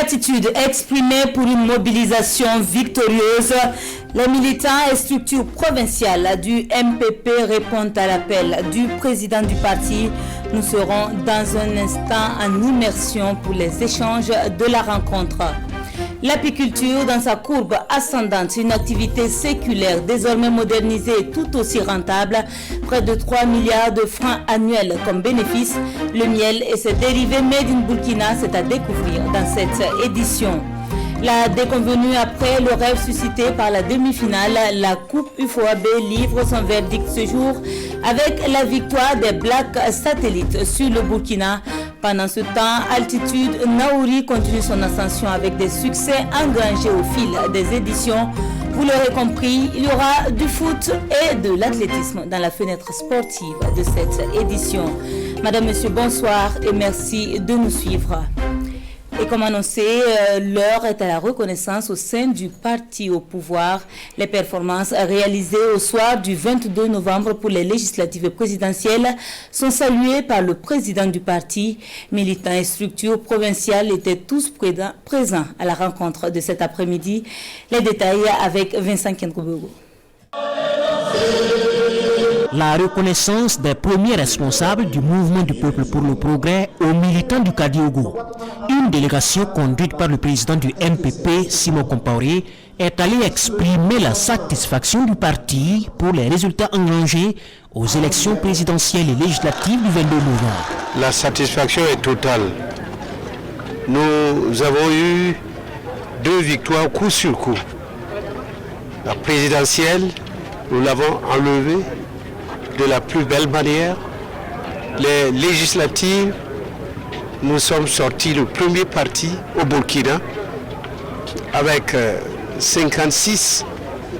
gratitude exprimée pour une mobilisation victorieuse. Les militants et structures provinciales du MPP répondent à l'appel du président du parti. Nous serons dans un instant en immersion pour les échanges de la rencontre. L'apiculture dans sa courbe ascendante, une activité séculaire désormais modernisée et tout aussi rentable, près de 3 milliards de francs annuels comme bénéfice. Le miel et ses dérivés made in Burkina, c'est à découvrir dans cette édition. La déconvenue après le rêve suscité par la demi-finale, la Coupe UFOAB livre son verdict ce jour avec la victoire des Black Satellites sur le Burkina. Pendant ce temps, Altitude Naouri continue son ascension avec des succès engrangés au fil des éditions. Vous l'aurez compris, il y aura du foot et de l'athlétisme dans la fenêtre sportive de cette édition. Madame, Monsieur, bonsoir et merci de nous suivre. Et comme annoncé, l'heure est à la reconnaissance au sein du parti au pouvoir. Les performances réalisées au soir du 22 novembre pour les législatives présidentielles sont saluées par le président du parti. Militants et structures provinciales étaient tous présents à la rencontre de cet après-midi. Les détails avec Vincent Kenkoubego. La reconnaissance des premiers responsables du mouvement du peuple pour le progrès aux militants du Kadiogo. Une délégation conduite par le président du MPP, Simon Compaoré, est allée exprimer la satisfaction du parti pour les résultats engrangés aux élections présidentielles et législatives du 22 novembre. La satisfaction est totale. Nous avons eu 2 victoires coup sur coup. La présidentielle, nous l'avons enlevée de la plus belle manière. Les législatives, nous sommes sortis le premier parti au Burkina avec 56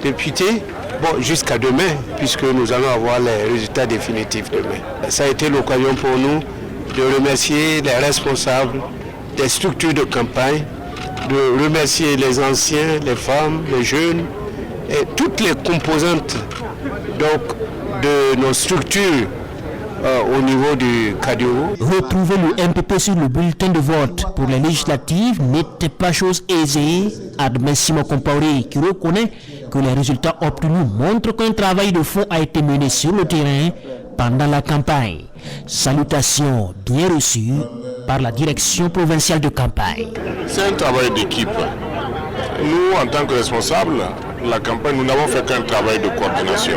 députés, bon, jusqu'à demain, puisque nous allons avoir les résultats définitifs demain. Ça a été l'occasion pour nous de remercier les responsables des structures de campagne, de remercier les anciens, les femmes, les jeunes et toutes les composantes donc, de nos structures au niveau du Kadiogo. Retrouver le MPP sur le bulletin de vote pour les législatives n'était pas chose aisée, admet Simon Compaoré, qui reconnaît que les résultats obtenus montrent qu'un travail de fond a été mené sur le terrain pendant la campagne. Salutations bien reçues par la direction provinciale de campagne. C'est un travail d'équipe. Nous, en tant que responsables, la campagne, nous n'avons fait qu'un travail de coordination.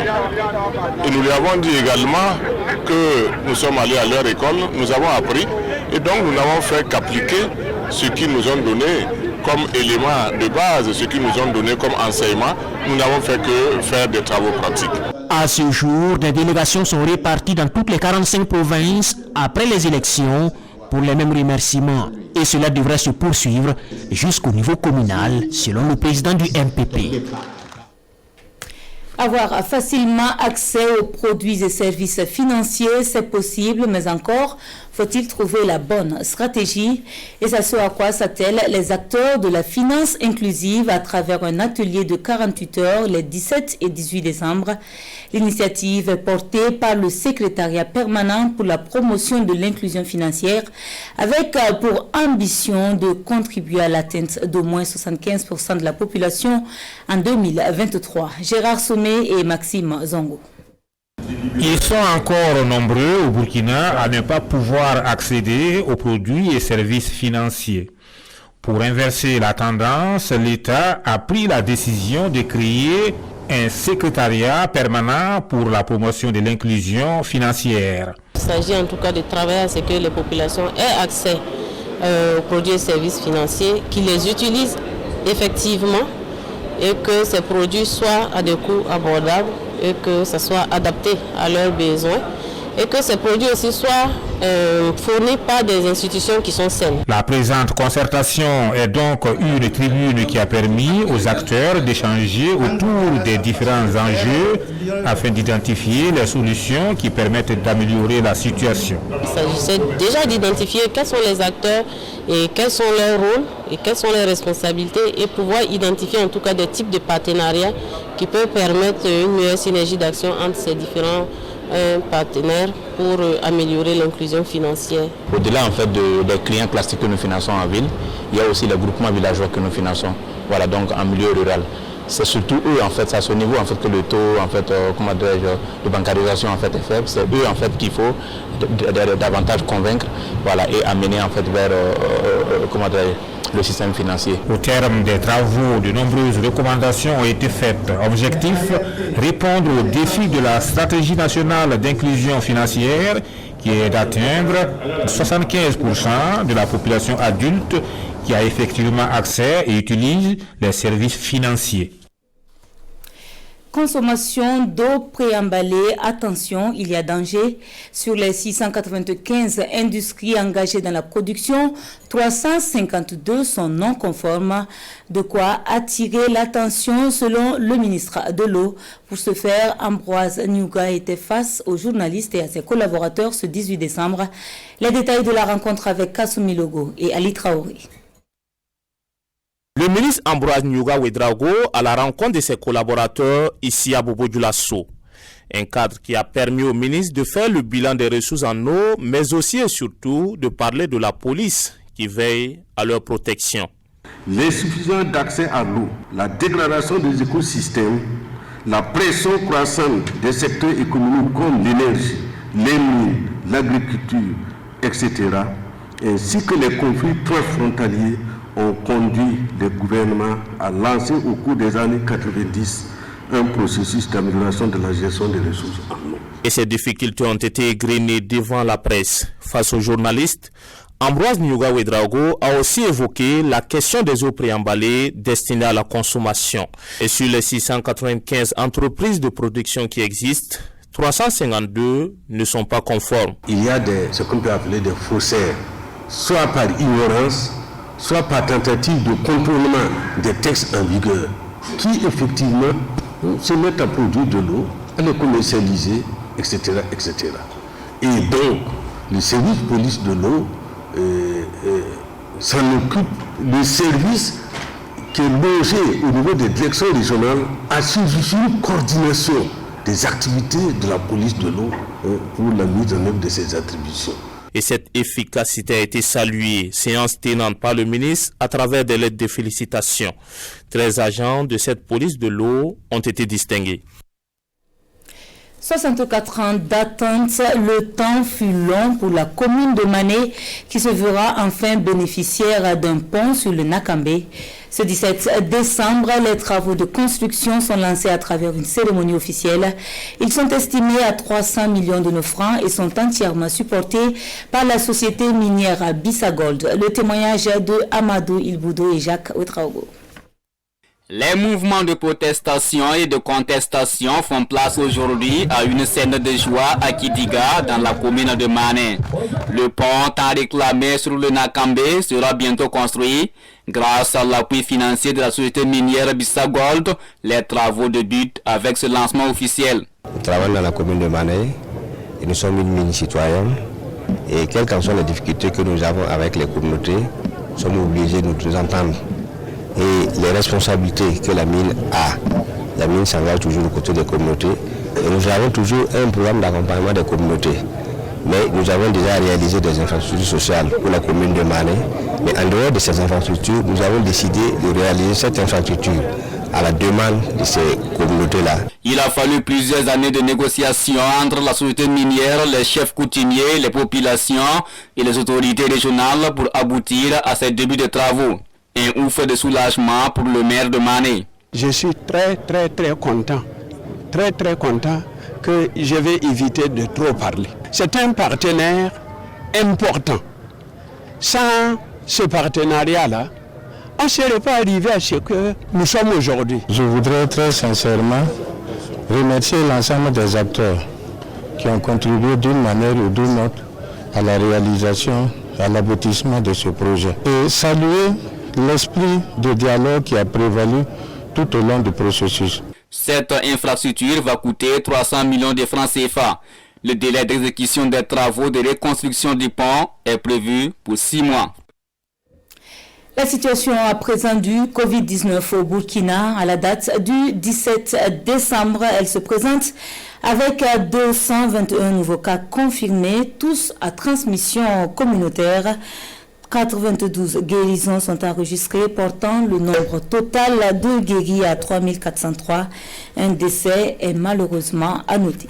Et nous lui avons dit également que nous sommes allés à leur école, nous avons appris, et donc nous n'avons fait qu'appliquer ce qu'ils nous ont donné comme élément de base, ce qu'ils nous ont donné comme enseignement. Nous n'avons fait que faire des travaux pratiques. À ce jour, des délégations sont réparties dans toutes les 45 provinces après les élections pour les mêmes remerciements. Et cela devrait se poursuivre jusqu'au niveau communal, selon le président du MPP. Avoir facilement accès aux produits et services financiers, c'est possible, mais encore faut-il trouver la bonne stratégie. Et c'est ce à quoi s'attellent les acteurs de la finance inclusive à travers un atelier de 48 heures les 17 et 18 décembre. L'initiative est portée par le secrétariat permanent pour la promotion de l'inclusion financière avec pour ambition de contribuer à l'atteinte d'au moins 75% de la population en 2023. Gérard Sommet et Maxime Zongo. Ils sont encore nombreux au Burkina à ne pas pouvoir accéder aux produits et services financiers. Pour inverser la tendance, l'État a pris la décision de créer un secrétariat permanent pour la promotion de l'inclusion financière. Il s'agit en tout cas de travailler à ce que les populations aient accès aux produits et services financiers, qu'ils les utilisent effectivement et que ces produits soient à des coûts abordables et que ça soit adapté à leurs besoins et que ces produits aussi soient fournis par des institutions qui sont saines. La présente concertation est donc une tribune qui a permis aux acteurs d'échanger autour des différents enjeux afin d'identifier les solutions qui permettent d'améliorer la situation. Il s'agissait déjà d'identifier quels sont les acteurs et quels sont leurs rôles et quelles sont les responsabilités et pouvoir identifier en tout cas des types de partenariats qui peuvent permettre une meilleure synergie d'action entre ces différents un partenaire pour améliorer l'inclusion financière. Au-delà en fait des clients classiques que nous finançons en ville, il y a aussi les groupements villageois que nous finançons. Voilà, donc en milieu rural. C'est surtout eux en fait, c'est à ce niveau en fait que le taux en fait, de bancarisation en fait est faible. C'est eux en fait qu'il faut davantage convaincre, voilà, et amener en fait vers le système financier. Au terme des travaux, de nombreuses recommandations ont été faites. Objectif, répondre aux défis de la stratégie nationale d'inclusion financière qui est d'atteindre 75% de la population adulte qui a effectivement accès et utilise les services financiers. Consommation d'eau préemballée, attention, il y a danger. Sur les 695 industries engagées dans la production, 352 sont non conformes. De quoi attirer l'attention selon le ministre de l'Eau. Pour ce faire, Ambroise Nyuga était face aux journalistes et à ses collaborateurs ce 18 décembre. Les détails de la rencontre avec Kassoumi Logo et Ali Traoré. Le ministre Ambroise Nyuga Ouedraogo à la rencontre de ses collaborateurs ici à Bobo Dioulasso. Un cadre qui a permis au ministre de faire le bilan des ressources en eau, mais aussi et surtout de parler de la police qui veille à leur protection. L'insuffisance d'accès à l'eau, la dégradation des écosystèmes, la pression croissante des secteurs économiques comme l'énergie, les mines, l'agriculture, etc., ainsi que les conflits transfrontaliers ont conduit le gouvernement à lancer au cours des années 90 un processus d'amélioration de la gestion des ressources en eau. Et ces difficultés ont été égrenées devant la presse. Face aux journalistes, Ambroise Nyuga Ouedraogo a aussi évoqué la question des eaux préemballées destinées à la consommation. Et sur les 695 entreprises de production qui existent, 352 ne sont pas conformes. Il y a ce qu'on peut appeler des faussaires, soit par ignorance, soit par tentative de contournement des textes en vigueur, qui effectivement se mettent à produire de l'eau, à les commercialiser, etc., etc. Et donc, le service police de l'eau s'en occupe. Le service qui est logé au niveau des directions régionales assure une coordination des activités de la police de l'eau pour la mise en œuvre de ses attributions. Et cette efficacité a été saluée, séance tenante par le ministre à travers des lettres de félicitations. 13 agents de cette police de l'eau ont été distingués. 64 ans d'attente, le temps fut long pour la commune de Mané qui se verra enfin bénéficiaire d'un pont sur le Nakambé. Ce 17 décembre, les travaux de construction sont lancés à travers une cérémonie officielle. Ils sont estimés à 300 millions de nos francs et sont entièrement supportés par la société minière Bissagold. Le témoignage de Amadou Ilboudo et Jacques Ouedraogo. Les mouvements de protestation et de contestation font place aujourd'hui à une scène de joie à Kidiga dans la commune de Mané. Le pont tant réclamé sur le Nakambé sera bientôt construit. Grâce à l'appui financier de la société minière Bissagold, les travaux débutent avec ce lancement officiel. Nous travaillons dans la commune de Mané et nous sommes une mini-citoyenne. Et quelles qu'en soient les difficultés que nous avons avec les communautés, nous sommes obligés de nous entendre. Et les responsabilités que la mine a, la mine s'engage toujours du côté des communautés. Et nous avons toujours un programme d'accompagnement des communautés. Mais nous avons déjà réalisé des infrastructures sociales pour la commune de Mané. Mais en dehors de ces infrastructures, nous avons décidé de réaliser cette infrastructure à la demande de ces communautés-là. Il a fallu plusieurs années de négociations entre la société minière, les chefs coutumiers, les populations et les autorités régionales pour aboutir à ces débuts de travaux. Un ouf de soulagement pour le maire de Mané. Je suis très content que je vais éviter de trop parler. C'est un partenaire important. Sans ce partenariat-là, on ne serait pas arrivé à ce que nous sommes aujourd'hui. Je voudrais très sincèrement remercier l'ensemble des acteurs qui ont contribué d'une manière ou d'une autre à la réalisation, à l'aboutissement de ce projet. Et saluer l'esprit de dialogue qui a prévalu tout au long du processus. Cette infrastructure va coûter 300 millions de francs CFA. Le délai d'exécution des travaux de reconstruction du pont est prévu pour 6 mois. La situation à présent du Covid-19 au Burkina, à la date du 17 décembre, elle se présente avec 221 nouveaux cas confirmés, tous à transmission communautaire. 92 guérisons sont enregistrées, portant le nombre total de guéris à 3403. Un décès est malheureusement à noter.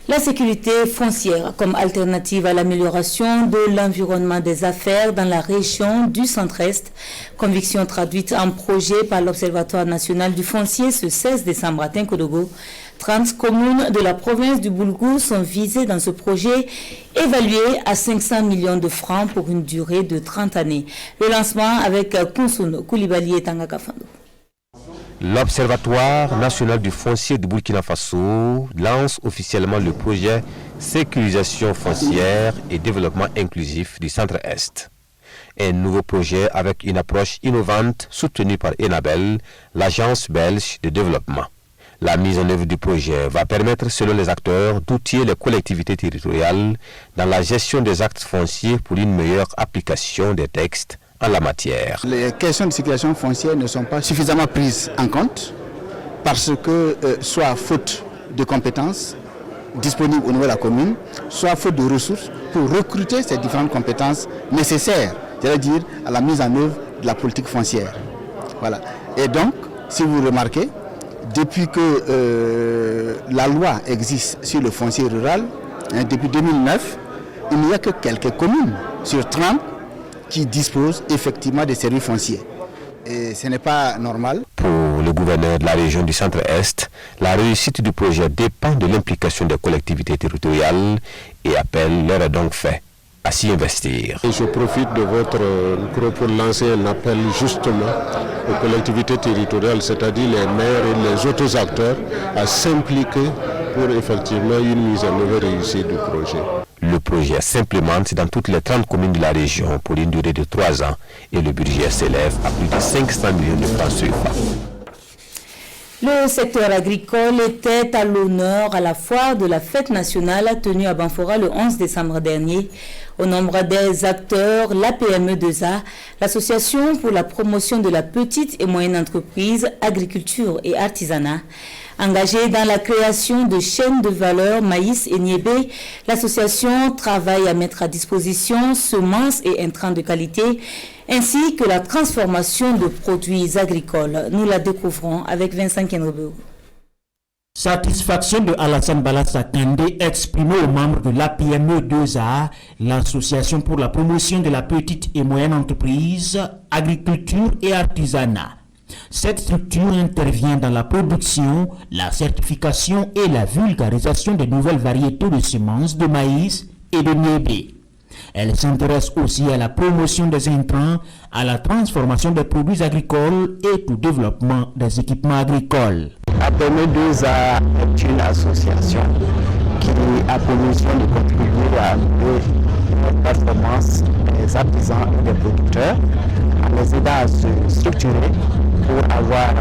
La sécurité foncière comme alternative à l'amélioration de l'environnement des affaires dans la région du Centre-Est. Conviction traduite en projet par l'Observatoire national du foncier ce 16 décembre à Tinkodogo. 30 communes de la province du Boulgou sont visées dans ce projet évalué à 500 millions de francs pour une durée de 30 années. Le lancement avec Kounsoun Koulibaly et Tanga Kafando. L'Observatoire national du foncier du Burkina Faso lance officiellement le projet Sécurisation foncière et développement inclusif du Centre-Est. Un nouveau projet avec une approche innovante soutenue par Enabel, l'agence belge de développement. La mise en œuvre du projet va permettre, selon les acteurs, d'outiller les collectivités territoriales dans la gestion des actes fonciers pour une meilleure application des textes en la matière. Les questions de sécurisation foncière ne sont pas suffisamment prises en compte parce que soit faute de compétences disponibles au niveau de la commune, soit faute de ressources pour recruter ces différentes compétences nécessaires, c'est-à-dire à la mise en œuvre de la politique foncière. Voilà. Et donc, si vous remarquez, depuis que la loi existe sur le foncier rural, depuis 2009, il n'y a que quelques communes sur 30 qui disposent effectivement des services fonciers. Et ce n'est pas normal. Pour le gouverneur de la région du Centre-Est, la réussite du projet dépend de l'implication des collectivités territoriales et appel leur est donc fait à s'y investir. Et je profite de votre micro pour lancer un appel justement aux collectivités territoriales, c'est-à-dire les maires et les autres acteurs, à s'impliquer pour effectivement une mise en œuvre réussie du projet. Le projet s'implémente dans toutes les 30 communes de la région pour une durée de 3 ans et le budget s'élève à plus de 500 millions de francs CFA. Le secteur agricole était à l'honneur à la foire de la fête nationale tenue à Banfora le 11 décembre dernier. Au nombre des acteurs, la PME2A, l'Association pour la promotion de la petite et moyenne entreprise, agriculture et artisanat. Engagée dans la création de chaînes de valeur maïs et niébé, l'association travaille à mettre à disposition semences et intrants de qualité, ainsi que la transformation de produits agricoles. Nous la découvrons avec Vincent Kenrebeu. Satisfaction de Alassane Balassa Kandé exprimée aux membres de l'APME2A, l'Association pour la promotion de la petite et moyenne entreprise, agriculture et artisanat. Cette structure intervient dans la production, la certification et la vulgarisation des nouvelles variétés de semences de maïs et de niébé. Elle s'intéresse aussi à la promotion des intrants, à la transformation des produits agricoles et au développement des équipements agricoles. APME2A est une association qui a pour mission de contribuer à la performance des artisans et des producteurs en les aidant à se structurer pour avoir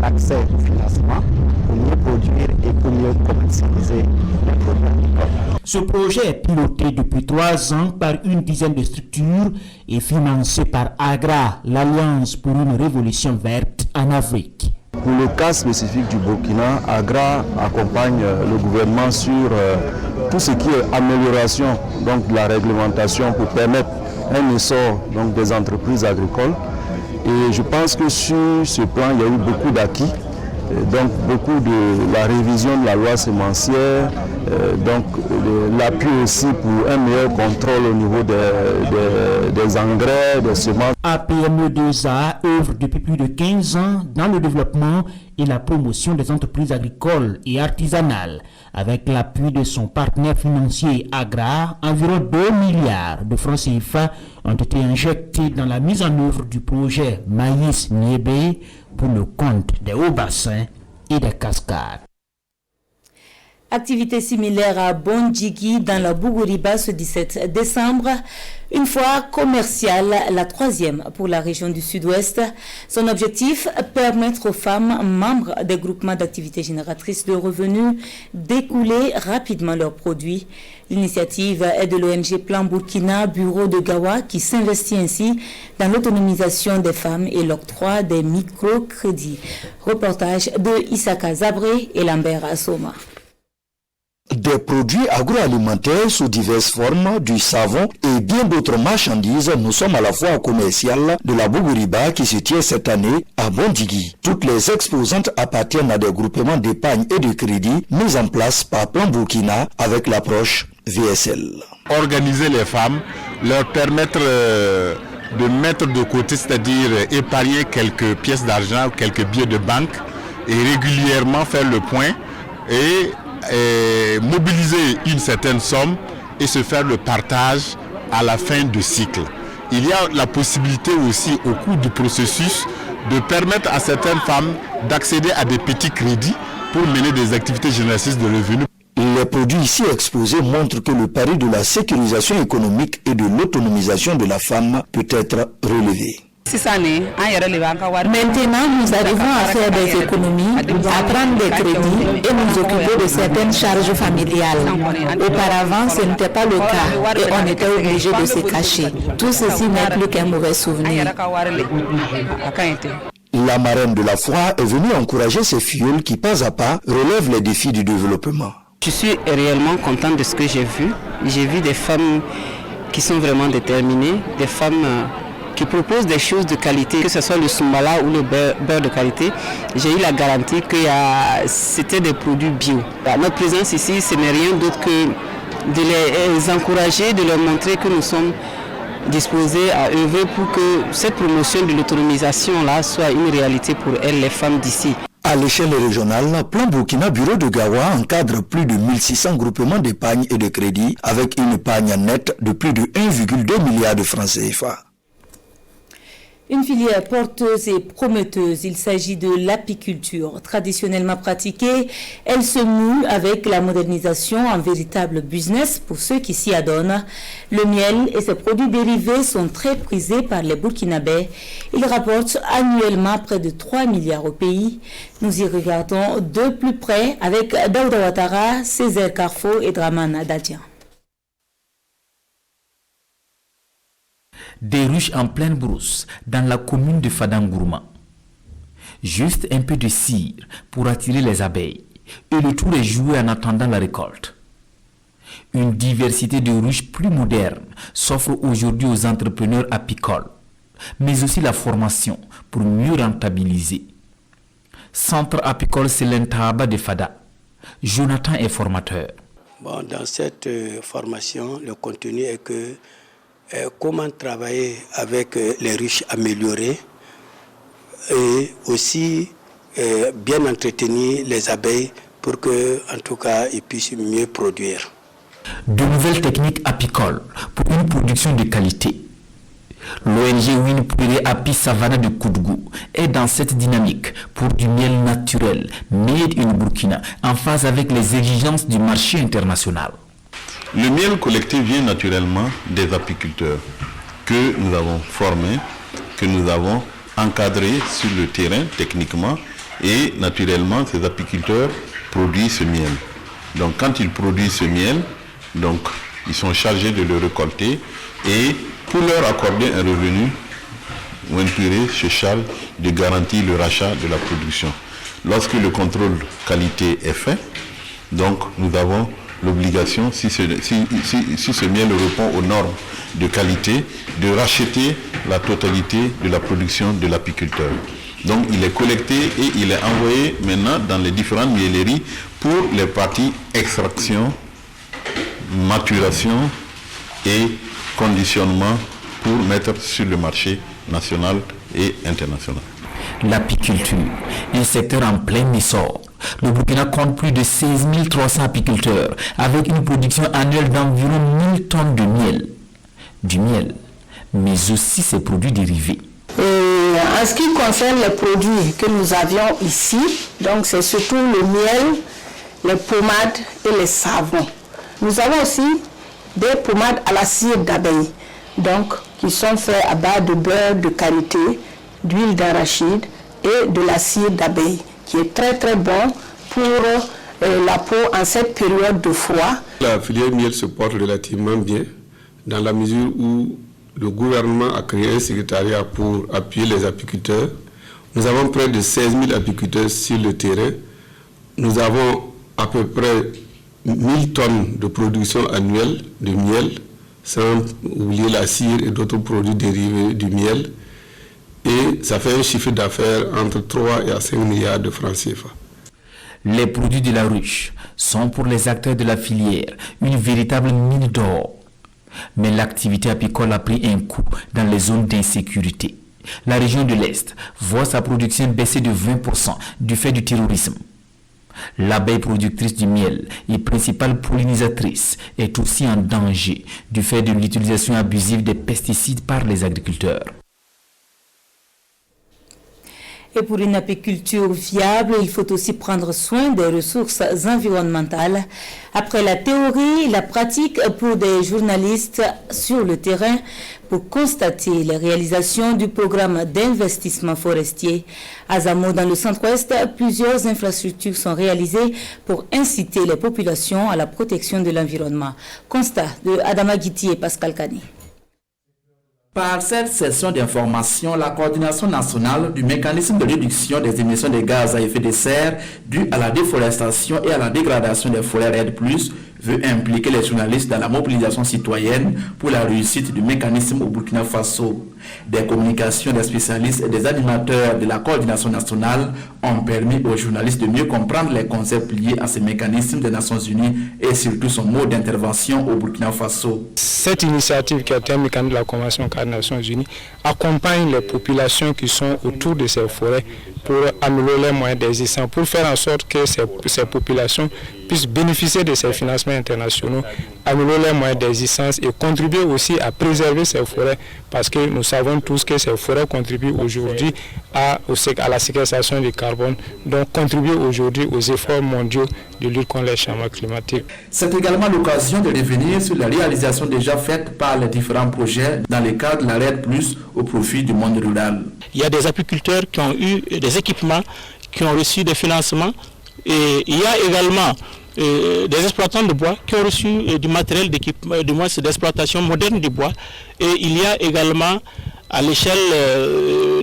accès au financement, pour mieux produire et pour mieux commercialiser les produits agricoles. Ce projet est piloté depuis 3 ans par une dizaine de structures et financé par AGRA, l'Alliance pour une révolution verte en Afrique. Pour le cas spécifique du Burkina, AGRA accompagne le gouvernement sur tout ce qui est amélioration donc, de la réglementation pour permettre un essor donc, des entreprises agricoles. Et je pense que sur ce plan, il y a eu beaucoup d'acquis. Donc beaucoup de la révision de la loi sémencière, donc l'appui aussi pour un meilleur contrôle au niveau des engrais, des semences. APME2A œuvre depuis plus de 15 ans dans le développement et la promotion des entreprises agricoles et artisanales. Avec l'appui de son partenaire financier AGRA, environ 2 milliards de francs CFA ont été injectés dans la mise en œuvre du projet Maïs Niébé pour le compte des hauts bassins et des cascades. Activité similaire à Bondjigi dans la Bougouriba ce 17 décembre. Une fois commerciale, la 3e pour la région du Sud-Ouest. Son objectif, permettre aux femmes membres des groupements d'activités génératrices de revenus d'écouler rapidement leurs produits. L'initiative est de l'ONG Plan Burkina, bureau de Gawa, qui s'investit ainsi dans l'autonomisation des femmes et l'octroi des microcrédits. Reportage de Issaka Zabré et Lambert Assoma. Des produits agroalimentaires sous diverses formes, du savon et bien d'autres marchandises, nous sommes à la foire commerciale de la Bougouriba qui se tient cette année à Bondjigi. Toutes les exposantes appartiennent à des groupements d'épargne et de crédit mis en place par Plan Burkina avec l'approche VSL. Organiser les femmes, leur permettre de mettre de côté, c'est-à-dire épargner quelques pièces d'argent, quelques billets de banque et régulièrement faire le point et mobiliser une certaine somme et se faire le partage à la fin du cycle. Il y a la possibilité aussi au cours du processus de permettre à certaines femmes d'accéder à des petits crédits pour mener des activités génératrices de revenus. Les produits ici exposés montrent que le pari de la sécurisation économique et de l'autonomisation de la femme peut être relevé. Maintenant, nous arrivons à faire des économies, à prendre des crédits et nous occuper de certaines charges familiales. Auparavant, ce n'était pas le cas et on était obligé de se cacher. Tout ceci n'est plus qu'un mauvais souvenir. La marraine de la foire est venue encourager ces filleuls qui, pas à pas, relèvent les défis du développement. Je suis réellement content de ce que j'ai vu. J'ai vu des femmes qui sont vraiment déterminées, des femmes qui proposent des choses de qualité, que ce soit le sumbala ou le beurre de qualité. J'ai eu la garantie que c'était des produits bio. Notre présence ici, ce n'est rien d'autre que de les encourager, de leur montrer que nous sommes disposés à œuvrer pour que cette promotion de l'autonomisation-là soit une réalité pour elles, les femmes d'ici. À l'échelle régionale, Plan Burkina Bureau de Gawa encadre plus de 1600 groupements d'épargne et de crédit avec une épargne nette de plus de 1,2 milliard de francs CFA. Une filière porteuse et prometteuse, il s'agit de l'apiculture. Traditionnellement pratiquée, elle se moule avec la modernisation en véritable business pour ceux qui s'y adonnent. Le miel et ses produits dérivés sont très prisés par les Burkinabés. Ils rapportent annuellement près de 3 milliards au pays. Nous y regardons de plus près avec Daouda Ouattara, Césaire Carfo et Draman Dadian. Des ruches en pleine brousse dans la commune de Fadangourma. Juste un peu de cire pour attirer les abeilles et le tour est joué en attendant la récolte. Une diversité de ruches plus modernes s'offre aujourd'hui aux entrepreneurs apicoles, mais aussi la formation pour mieux rentabiliser. Centre apicole Selentaba de Fada. Jonathan est formateur. Dans cette formation, le contenu est que comment travailler avec les ruches améliorées et aussi bien entretenir les abeilles pour que, en tout cas, ils puissent mieux produire. De nouvelles techniques apicoles pour une production de qualité. L'ONG Winpuré Api Savana de Koudgou est dans cette dynamique pour du miel naturel, made in Burkina, en phase avec les exigences du marché international. Le miel collecté vient naturellement des apiculteurs que nous avons formés, que nous avons encadrés sur le terrain techniquement et naturellement ces apiculteurs produisent ce miel. Donc quand ils produisent ce miel, donc ils sont chargés de le récolter et pour leur accorder un revenu, Winpuré se charge de garantir le rachat de la production. Lorsque le contrôle qualité est fait, donc nous avons l'obligation, si ce miel répond aux normes de qualité, de racheter la totalité de la production de l'apiculteur. Donc il est collecté et il est envoyé maintenant dans les différentes mielleries pour les parties extraction, maturation et conditionnement pour mettre sur le marché national et international. L'apiculture, un secteur en plein essor. Le Burkina compte plus de 16 300 apiculteurs avec une production annuelle d'environ 1000 tonnes de miel. Du miel, mais aussi ses produits dérivés. En ce qui concerne les produits que nous avions ici, donc c'est surtout le miel les pommades et les savons. Nous avons aussi des pommades à la cire d'abeille, donc qui sont faits à base de beurre de karité, d'huile d'arachide et de la cire d'abeille, qui est très très bon pour la peau en cette période de froid. La filière miel se porte relativement bien dans la mesure où le gouvernement a créé un secrétariat pour appuyer les apiculteurs. Nous avons près de 16 000 apiculteurs sur le terrain. Nous avons à peu près 1000 tonnes de production annuelle de miel, sans oublier la cire et d'autres produits dérivés du miel. Et ça fait un chiffre d'affaires entre 3 et 5 milliards de francs CFA. Les produits de la ruche sont pour les acteurs de la filière une véritable mine d'or. Mais l'activité apicole a pris un coup dans les zones d'insécurité. La région de l'Est voit sa production baisser de 20% du fait du terrorisme. L'abeille productrice du miel et principale pollinisatrice est aussi en danger du fait de l'utilisation abusive des pesticides par les agriculteurs. Et pour une apiculture viable, il faut aussi prendre soin des ressources environnementales. Après la théorie, la pratique pour des journalistes sur le terrain pour constater les réalisations du programme d'investissement forestier. À Zamo, dans le centre-ouest, plusieurs infrastructures sont réalisées pour inciter les populations à la protection de l'environnement. Constat de Adama Guiti et Pascal Kani. Par cette session d'information, la coordination nationale du mécanisme de réduction des émissions de gaz à effet de serre dues à la déforestation et à la dégradation des forêts REDD+, veut impliquer les journalistes dans la mobilisation citoyenne pour la réussite du mécanisme au Burkina Faso. Des communications des spécialistes et des animateurs de la coordination nationale ont permis aux journalistes de mieux comprendre les concepts liés à ce mécanisme des Nations Unies et surtout son mode d'intervention au Burkina Faso. Cette initiative qui a été un mécanisme de la Convention cadre des Nations Unies accompagne les populations qui sont autour de ces forêts pour améliorer les moyens d'existence, pour faire en sorte que ces populations puissent bénéficier de ces financements internationaux, améliorer les moyens d'existence et contribuer aussi à préserver ces forêts, parce que nous savons tous que ces forêts contribuent aujourd'hui à la séquestration du carbone, donc contribuent aujourd'hui aux efforts mondiaux de lutte contre les changements climatiques. C'est également l'occasion de revenir sur les réalisations déjà faites par les différents projets dans le cadre de la REDD+, au profit du monde rural. Il y a des apiculteurs qui ont eu des équipements, qui ont reçu des financements, et il y a également des exploitants de bois qui ont reçu du matériel d'exploitation moderne du bois, et il y a également à l'échelle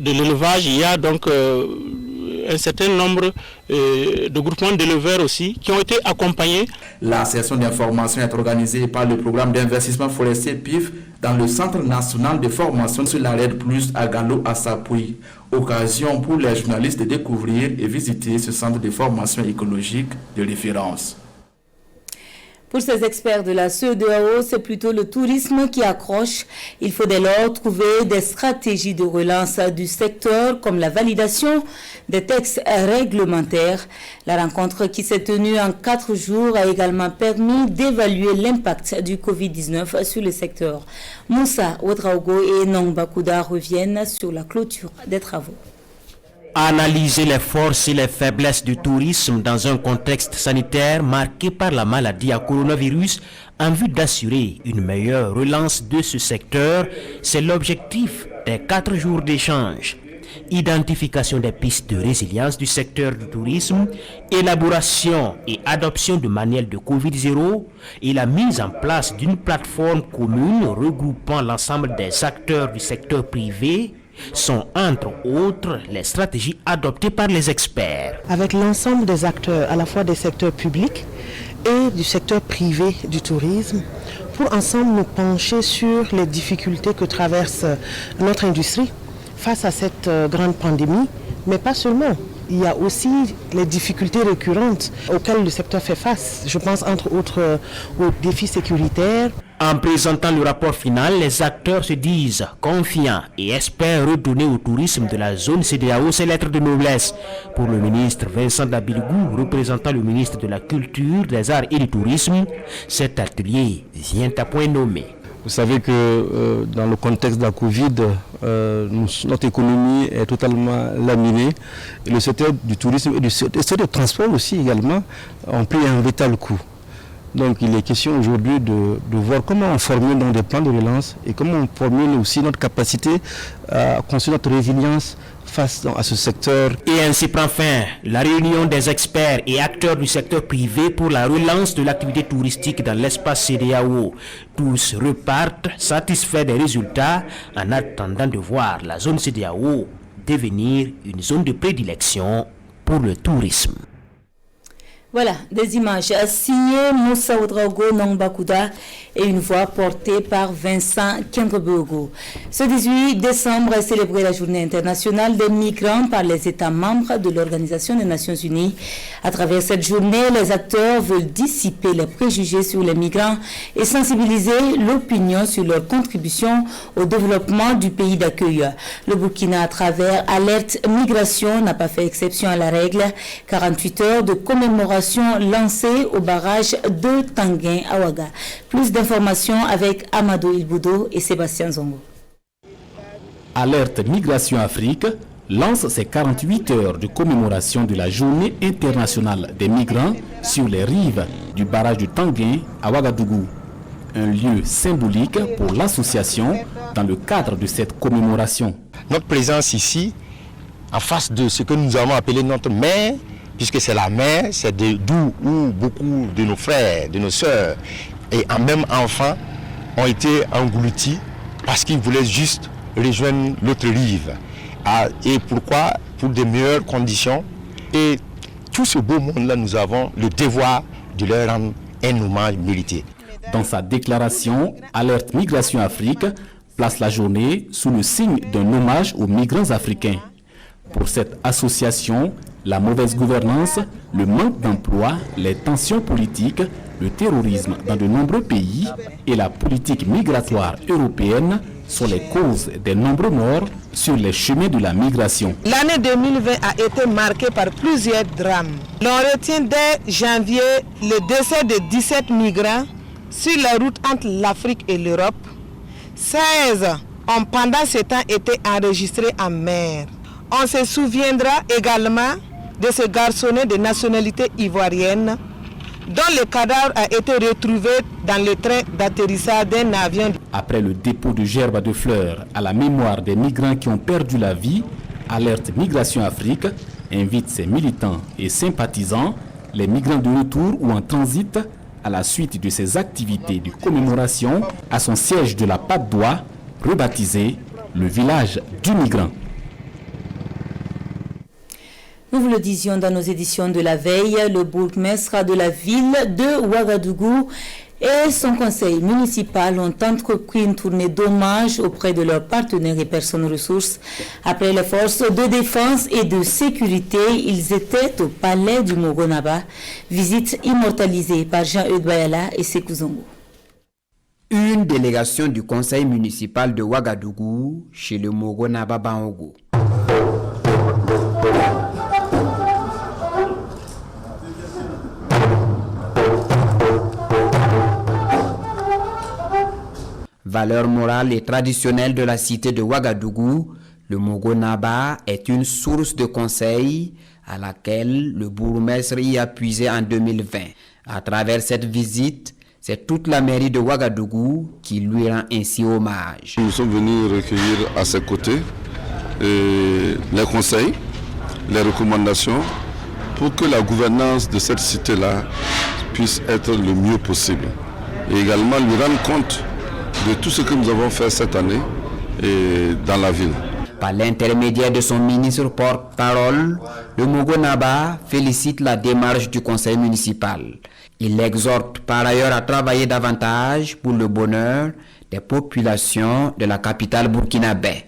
de l'élevage, il y a donc un certain nombre de groupements d'éleveurs aussi qui ont été accompagnés. La session d'information est organisée par le programme d'investissement forestier PIF dans le Centre national de formation sur la REDD+ à Galo à Sapui. Occasion pour les journalistes de découvrir et visiter ce centre de formation écologique de référence. Pour ces experts de la CEDEAO, c'est plutôt le tourisme qui accroche. Il faut dès lors trouver des stratégies de relance du secteur comme la validation des textes réglementaires. La rencontre qui s'est tenue en 4 jours a également permis d'évaluer l'impact du Covid-19 sur le secteur. Moussa Ouedraogo et Nong Bakouda reviennent sur la clôture des travaux. Analyser les forces et les faiblesses du tourisme dans un contexte sanitaire marqué par la maladie à coronavirus en vue d'assurer une meilleure relance de ce secteur, c'est l'objectif des 4 jours d'échange. Identification des pistes de résilience du secteur du tourisme, élaboration et adoption de manuels de Covid-0 et la mise en place d'une plateforme commune regroupant l'ensemble des acteurs du secteur privé sont entre autres les stratégies adoptées par les experts. Avec l'ensemble des acteurs, à la fois des secteurs publics et du secteur privé du tourisme, pour ensemble nous pencher sur les difficultés que traverse notre industrie face à cette grande pandémie, mais pas seulement. Il y a aussi les difficultés récurrentes auxquelles le secteur fait face. Je pense entre autres aux défis sécuritaires. En présentant le rapport final, les acteurs se disent confiants et espèrent redonner au tourisme de la zone CEDEAO ses lettres de noblesse. Pour le ministre Vincent Dabilgou, représentant le ministre de la Culture, des Arts et du Tourisme, cet atelier vient à point nommé. Vous savez que dans le contexte de la Covid, notre économie est totalement laminée. Et le secteur du tourisme et le secteur du transport aussi également ont pris un véritable coup. Donc il est question aujourd'hui de voir comment on formule dans des plans de relance et comment on formule aussi notre capacité à construire notre résilience face à ce secteur. Et ainsi prend fin la réunion des experts et acteurs du secteur privé pour la relance de l'activité touristique dans l'espace CEDEAO. Tous repartent satisfaits des résultats en attendant de voir la zone CEDEAO devenir une zone de prédilection pour le tourisme. Voilà, des images signées Moussa Ouedraogo Nongbakuda et une voix portée par Vincent Kendrebogo. Ce 18 décembre est célébrée la journée internationale des migrants par les États membres de l'Organisation des Nations Unies. À travers cette journée, les acteurs veulent dissiper les préjugés sur les migrants et sensibiliser l'opinion sur leur contribution au développement du pays d'accueil. Le Burkina, à travers Alerte Migration, n'a pas fait exception à la règle. 48 heures de commémoration lancée au barrage de Tanguin à Ouaga. Plus d'informations avec Amadou Ilboudo et Sébastien Zongo. Alerte Migration Afrique lance ses 48 heures de commémoration de la Journée internationale des migrants sur les rives du barrage de Tanguin à Ouagadougou. Un lieu symbolique pour l'association dans le cadre de cette commémoration. Notre présence ici, en face de ce que nous avons appelé notre mer, puisque c'est la mer, c'est d'où beaucoup de nos frères, de nos sœurs et même enfants ont été engloutis parce qu'ils voulaient juste rejoindre l'autre rive. Et pourquoi? Pour de meilleures conditions. Et tout ce beau monde-là, nous avons le devoir de leur rendre un hommage mérité. Dans sa déclaration, Alerte Migration Afrique place la journée sous le signe d'un hommage aux migrants africains. Pour cette association, la mauvaise gouvernance, le manque d'emploi, les tensions politiques, le terrorisme dans de nombreux pays et la politique migratoire européenne sont les causes des nombreux morts sur les chemins de la migration. L'année 2020 a été marquée par plusieurs drames. L'on retient dès janvier le décès de 17 migrants sur la route entre l'Afrique et l'Europe. 16 ont pendant ce temps été enregistrés en mer. On se souviendra également de ce garçonnet de nationalité ivoirienne dont le cadavre a été retrouvé dans le train d'atterrissage d'un avion. Après le dépôt de gerbes de fleurs à la mémoire des migrants qui ont perdu la vie, Alerte Migration Afrique invite ses militants et sympathisants, les migrants de retour ou en transit, à la suite de ces activités de commémoration, à son siège de la Patte d'Oie, rebaptisé le village du migrant. Nous vous le disions dans nos éditions de la veille, le bourgmestre de la ville de Ouagadougou et son conseil municipal ont entrepris une tournée d'hommage auprès de leurs partenaires et personnes ressources. Après les forces de défense et de sécurité, ils étaient au palais du Mogonaba, visite immortalisée par Jean-Eudes Bayala et Sékou Zongo. Une délégation du conseil municipal de Ouagadougou chez le Mogonaba Bangogo. Valeur morale et traditionnelle de la cité de Ouagadougou, le Mogonaba est une source de conseil à laquelle le bourgmestre y a puisé en 2020. À travers cette visite, c'est toute la mairie de Ouagadougou qui lui rend ainsi hommage. Nous sommes venus recueillir à ses côtés les conseils, les recommandations pour que la gouvernance de cette cité-là puisse être le mieux possible. Et également lui rendre compte de tout ce que nous avons fait cette année dans la ville. Par l'intermédiaire de son ministre porte-parole, le Mogonaba félicite la démarche du conseil municipal. Il l'exhorte par ailleurs à travailler davantage pour le bonheur des populations de la capitale burkinabé.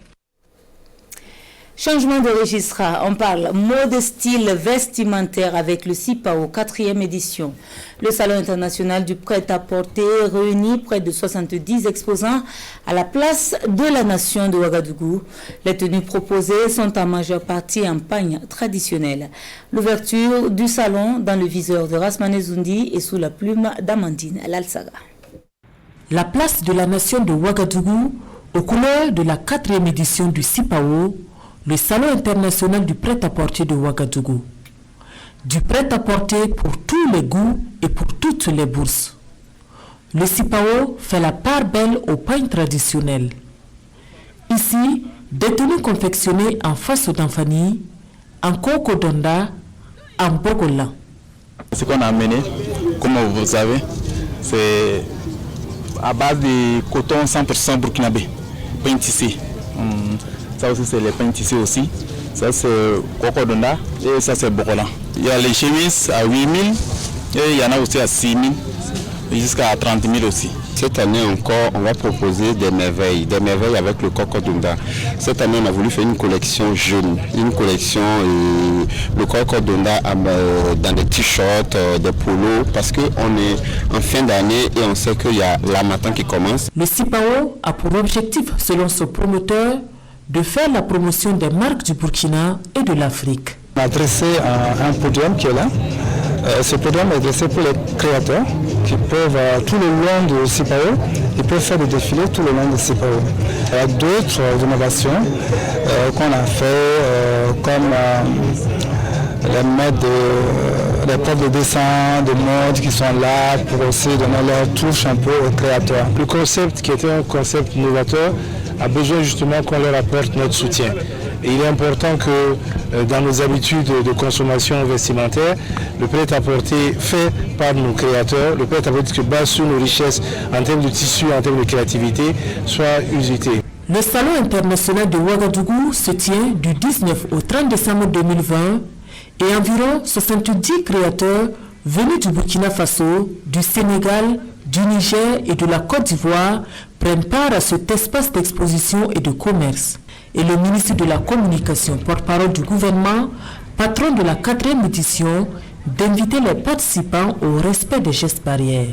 Changement de registre, on parle mode style vestimentaire avec le CIPAO 4e édition. Le Salon international du prêt-à-porter réunit près de 70 exposants à la place de la nation de Ouagadougou. Les tenues proposées sont en majeure partie en pagne traditionnelle. L'ouverture du salon dans le viseur de Rasmane Zoundi est sous la plume d'Amandine Lalsaga. La place de la nation de Ouagadougou aux couleurs de la 4e édition du CIPAO, le Salon international du prêt-à-porter de Ouagadougou. Du prêt-à-porter pour tous les goûts et pour toutes les bourses. Le CIPAO fait la part belle au pain traditionnel. Ici, des tenues confectionnées en face d'Anfani, en coco donda, en bogola. Ce qu'on a amené, comme vous le savez, c'est à base de coton 100% burkinabé, pain tissé. Ça aussi c'est les pains tissés aussi. Ça c'est coco donda et ça c'est bogola. Il y a les chemises à 8 000 et il y en a aussi à 6 000 jusqu'à 30 000 aussi. Cette année encore, on va proposer des merveilles avec le coco donda. Cette année, on a voulu faire une collection jeune, une collection le coco donda dans des t-shirts, des polos, parce qu'on est en fin d'année et on sait qu'il y a l'Harmattan qui commence. Le CIPAO a pour objectif, selon son promoteur, de faire la promotion des marques du Burkina et de l'Afrique. On a dressé un podium qui est là. Ce podium est dressé pour les créateurs qui peuvent, tout le long du CIPAO, ils peuvent faire des défilés tout le long du CIPAO. Il y a d'autres innovations qu'on a fait, comme les profs de dessin, de mode qui sont là pour aussi donner leur touche un peu aux créateurs. Le concept qui était un concept novateur a besoin justement qu'on leur apporte notre soutien. Et il est important que dans nos habitudes de consommation vestimentaire, le prêt-à-porter fait par nos créateurs, le prêt-à-porter qui base sur nos richesses en termes de tissu, en termes de créativité, soit usité. Le Salon international de Ouagadougou se tient du 19 au 30 décembre 2020 et environ 70 créateurs venus du Burkina Faso, du Sénégal, du Niger et de la Côte d'Ivoire prennent part à cet espace d'exposition et de commerce. Et le ministre de la Communication, porte-parole du gouvernement, patron de la 4e édition, d'inviter les participants au respect des gestes barrières.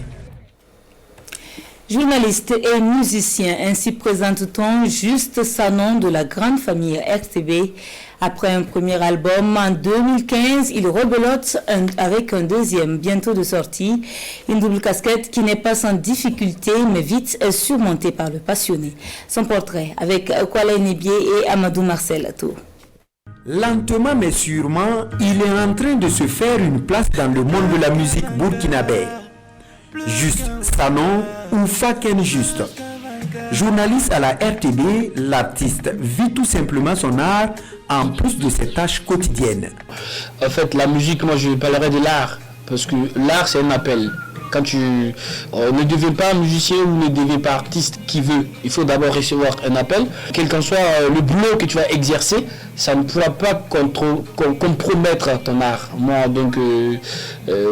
Journaliste et musicien, ainsi présente-t-on Juste Sanon de la grande famille RTB. Après un premier album en 2015, il rebelote avec un deuxième bientôt de sortie. Une double casquette qui n'est pas sans difficulté mais vite surmontée par le passionné. Son portrait avec Kwala Nebié et Amadou Marcel Atou. Lentement mais sûrement, il est en train de se faire une place dans le monde de la musique burkinabé. Juste Sanon ou Faken Juste. Journaliste à la RTB, l'artiste vit tout simplement son art en plus de ses tâches quotidiennes. En fait, la musique, moi je parlerai de l'art, parce que l'art c'est un appel. Quand tu ne deviens pas musicien ou ne deviens pas artiste qui veut, il faut d'abord recevoir un appel. Quel qu'en soit le boulot que tu vas exercer, ça ne pourra pas compromettre ton art. Moi, donc,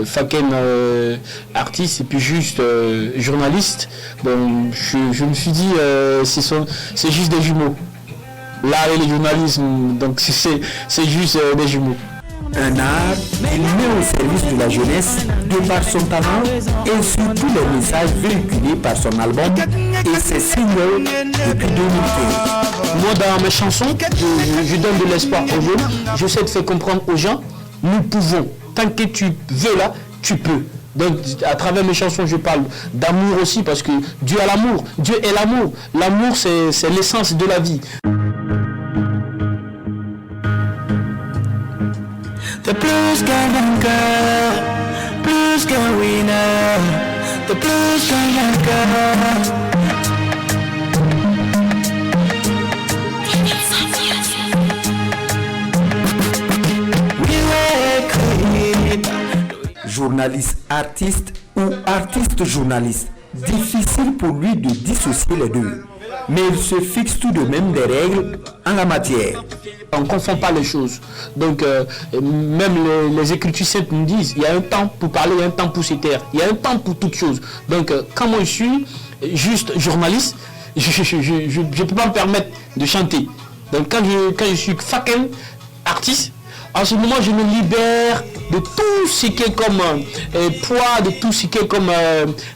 Faken artiste et puis juste journaliste, bon, je me suis dit, c'est juste des jumeaux. L'art et le journalisme, donc c'est juste des jumeaux. Un art qui met au service de la jeunesse de par son talent et surtout les messages véhiculés par son album et ses singles depuis 2015. Moi dans mes chansons, je donne de l'espoir aux jeunes, j'essaie de faire comprendre aux gens, nous pouvons, tant que tu veux là, tu peux. Donc à travers mes chansons je parle d'amour aussi parce que Dieu a l'amour, Dieu est l'amour. L'amour c'est l'essence de la vie. The blues qu'un vainqueur, plus qu'un winner, the blues qu'un vainqueur. Journaliste artiste ou artiste journaliste, difficile pour lui de dissocier les deux. Mais il se fixe tout de même des règles en la matière. On ne confond pas les choses. Donc, même les Écritures saintes nous disent, il y a un temps pour parler, il y a un temps pour se taire, il y a un temps pour toutes choses. Donc, quand moi je suis juste journaliste, je ne peux pas me permettre de chanter. Donc, quand je suis Faken, artiste, en ce moment, je me libère de tout ce qui est comme poids, de tout ce qui est comme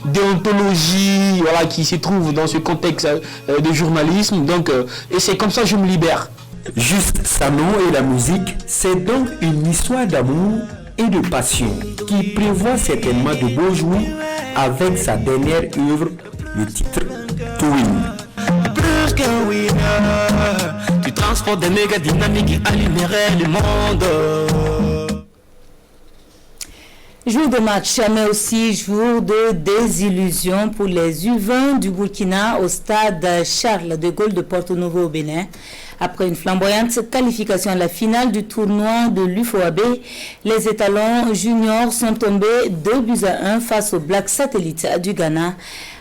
déontologie, voilà, qui se trouve dans ce contexte de journalisme. Donc, et c'est comme ça que je me libère. Juste Sanon et la musique, c'est donc une histoire d'amour et de passion qui prévoit certainement de beaux jours avec sa dernière œuvre, le titre Twin. Plus qu'un winner, tu transportes des méga dynamiques qui allumeraient le monde. Jour de match, mais aussi jour de désillusion pour les U20 du Burkina au stade Charles de Gaulle de Porto-Novo au Bénin. Après une flamboyante qualification à la finale du tournoi de l'UFOAB, les étalons juniors sont tombés 2-1 face aux Black Satellites du Ghana.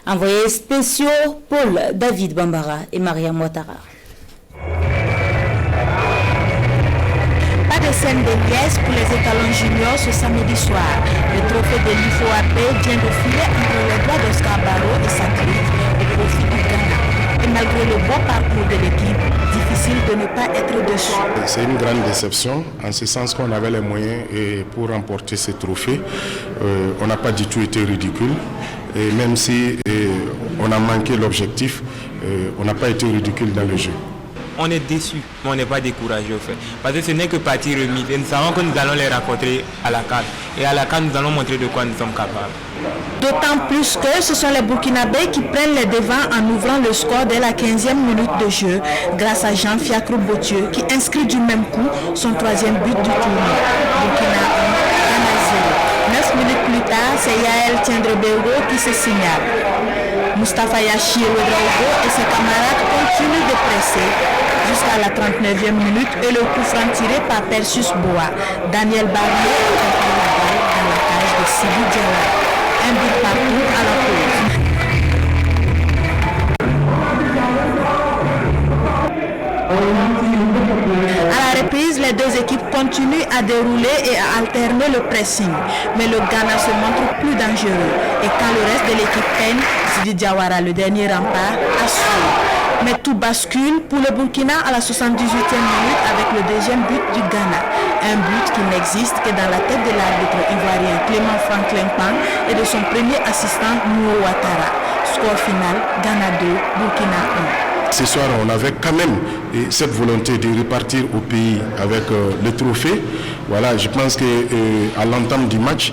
Envoyés spéciaux Paul David Bambara et Maria Ouattara. Pas de scène de liesse pour les étalons juniors ce samedi soir. Le trophée de l'UFOAB vient de filer entre les doigts d'Oscar Barreau et Satellites au profit du Ghana. Et malgré le bon parcours de l'équipe, difficile de ne pas être déçu. C'est une grande déception, en ce sens qu'on avait les moyens pour remporter ce trophée. On n'a pas du tout été ridicule. Et même si on a manqué l'objectif, on n'a pas été ridicule dans le jeu. On est déçu, mais on n'est pas découragé au fait. Parce que ce n'est que partie remise. Et nous savons que nous allons les rencontrer à la CAN. Et à la CAN, nous allons montrer de quoi nous sommes capables. D'autant plus que ce sont les Burkinabés qui prennent les devants en ouvrant le score dès la 15e minute de jeu, grâce à Jean-Fiacre Botieux qui inscrit du même coup son 3e but du tournoi. Burkina 1, Ghana 0. 9 minutes plus tard, c'est Yael Tiendrebego qui se signale. Moustapha Yachi Ouedraogo et ses camarades continuent de presser jusqu'à la 39e minute et le coup franc tiré par Persus Boa. Daniel Barrier prend la balle dans la cage de Sidi Diawara. Un but partout à la pause. À la reprise, les deux équipes continuent à dérouler et à alterner le pressing. Mais le Ghana se montre plus dangereux. Et quand le reste de l'équipe peine, Sidi Diawara, le dernier rempart, assure. Mais tout bascule pour le Burkina à la 78e minute avec le deuxième but du Ghana. Un but qui n'existe que dans la tête de l'arbitre ivoirien Clément Franklin Pan et de son premier assistant Nouo Ouattara. Score final, Ghana 2, Burkina 1. Ce soir, on avait quand même cette volonté de repartir au pays avec le trophée. Voilà, je pense qu'à l'entame du match,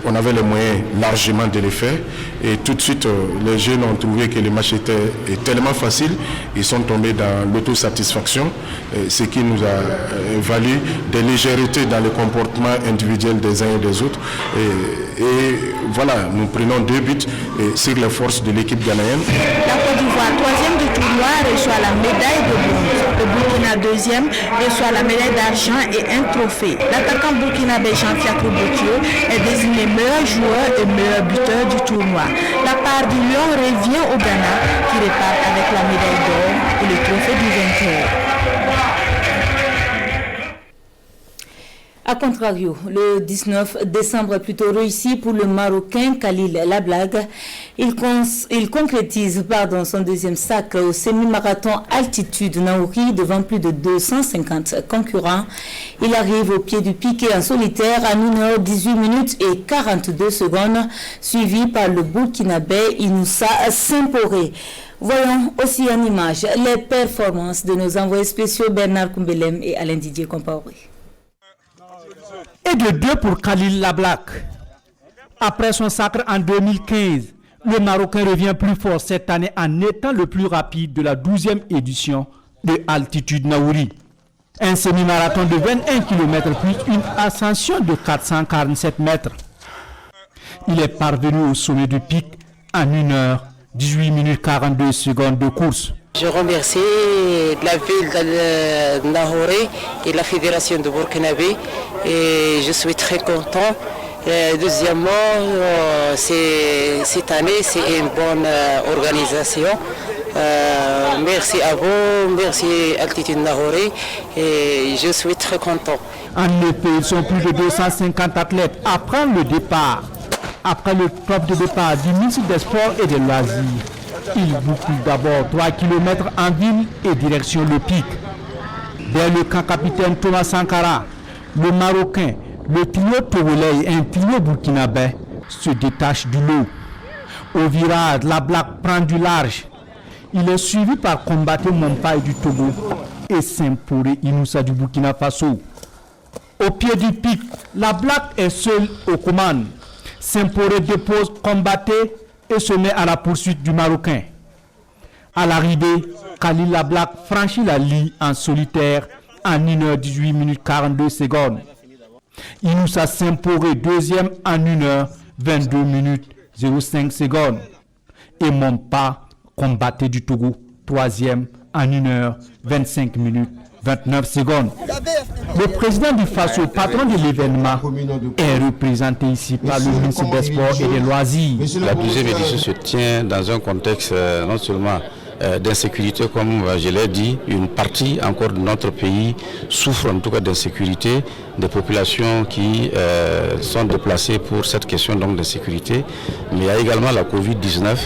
on avait les moyens largement de le faire. Et tout de suite, les jeunes ont trouvé que le match était tellement facile. Ils sont tombés dans l'autosatisfaction, ce qui nous a valu des légèretés dans le comportement individuel des uns et des autres. Et voilà, nous prenons 2 buts sur les forces de l'équipe ghanéenne. La Côte d'Ivoire, 3e du tournoi, reçoit la médaille de bronze. Le Burkina, 2e, reçoit la médaille d'argent et un trophée. L'attaquant burkinabé Jean-Fiacre Botieux est désigné meilleur joueur et meilleur buteur du tournoi. La part du Lion revient au Ghana qui repart avec la médaille d'or et le trophée du vainqueur. A contrario, le 19 décembre est plutôt réussi pour le Marocain Khalil Lablague. Il concrétise son deuxième sac au semi-marathon altitude Naouri devant plus de 250 concurrents. Il arrive au pied du piquet en solitaire à 1h18 minutes et 42 secondes, suivi par le Burkinabé Inoussa Simporé. Voyons aussi en image les performances de nos envoyés spéciaux Bernard Koumbelem et Alain Didier Compaoré. Et de 2 pour Khalil Lablague. Après son sacre en 2015, le Marocain revient plus fort cette année en étant le plus rapide de la 12e édition de Altitude Naouri. Un semi-marathon de 21 km plus une ascension de 447 mètres. Il est parvenu au sommet du pic en 1h18 minutes 42 secondes de course. Je remercie la ville de Nahouré et la fédération de Burkinabé et je suis très content. Deuxièmement, cette année c'est une bonne organisation. Merci à vous, merci Altitude Nahouré et je suis très content. En EP, ils sont plus de 250 athlètes à prendre le départ. Après le top de départ du ministre des Sports et des Loisirs. Il boucle d'abord 3 km en ville et direction le pic. Dès le camp capitaine Thomas Sankara, le Marocain, le trio togolais et un trio burkinabé se détache du lot. Au virage, Lablague prend du large. Il est suivi par Combatté Mompaï du Togo et Simporé Inoussa du Burkina Faso. Au pied du pic, Lablague est seul aux commandes. Simporé dépose Combatté et se met à la poursuite du Marocain. À l'arrivée, Khalil Lablak franchit la ligne en solitaire en 1h18 minutes 42 secondes. Inoussa Semporé deuxième en 1h22 minutes 05 secondes. Et Mompa Combatté du Togo troisième en 1h25 minutes 29 secondes. Le président du FASO, patron de l'événement, est représenté ici par le ministre des Sports et des Loisirs. La 12e édition se tient dans un contexte non seulement d'insécurité, comme je l'ai dit, une partie encore de notre pays souffre en tout cas d'insécurité, des populations qui sont déplacées pour cette question d'insécurité, mais il y a également la Covid-19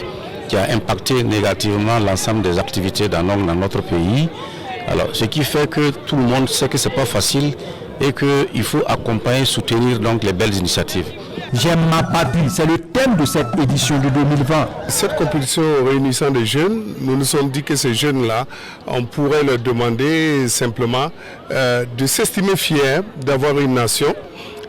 qui a impacté négativement l'ensemble des activités dans notre pays. Alors, ce qui fait que tout le monde sait que ce n'est pas facile et qu'il faut accompagner, soutenir donc les belles initiatives. J'aime ma patrie, c'est le thème de cette édition de 2020. Cette compétition réunissant des jeunes, nous nous sommes dit que ces jeunes-là, on pourrait leur demander simplement de s'estimer fiers d'avoir une nation,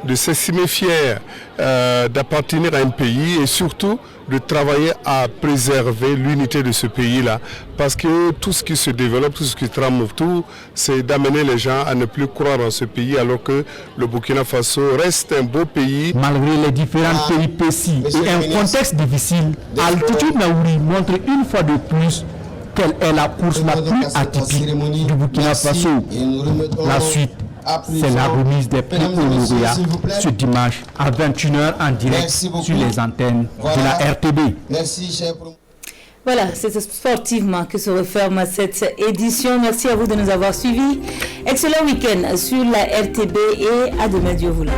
de s'estimer fiers d'appartenir à un pays et surtout de travailler à préserver l'unité de ce pays-là. Parce que tout ce qui se développe, tout ce qui trame autour, c'est d'amener les gens à ne plus croire en ce pays alors que le Burkina Faso reste un beau pays. Malgré les différentes péripéties et un contexte difficile, Altitude Naouri montre une fois de plus quelle est la course la plus atypique du Burkina Faso. La suite, c'est la remise des prix au lauréat ce dimanche à 21h en direct sur les antennes de la RTB. Voilà, c'est sportivement que se referme cette édition. Merci à vous de nous avoir suivis. Excellent week-end sur la RTB et à demain, Dieu voulant.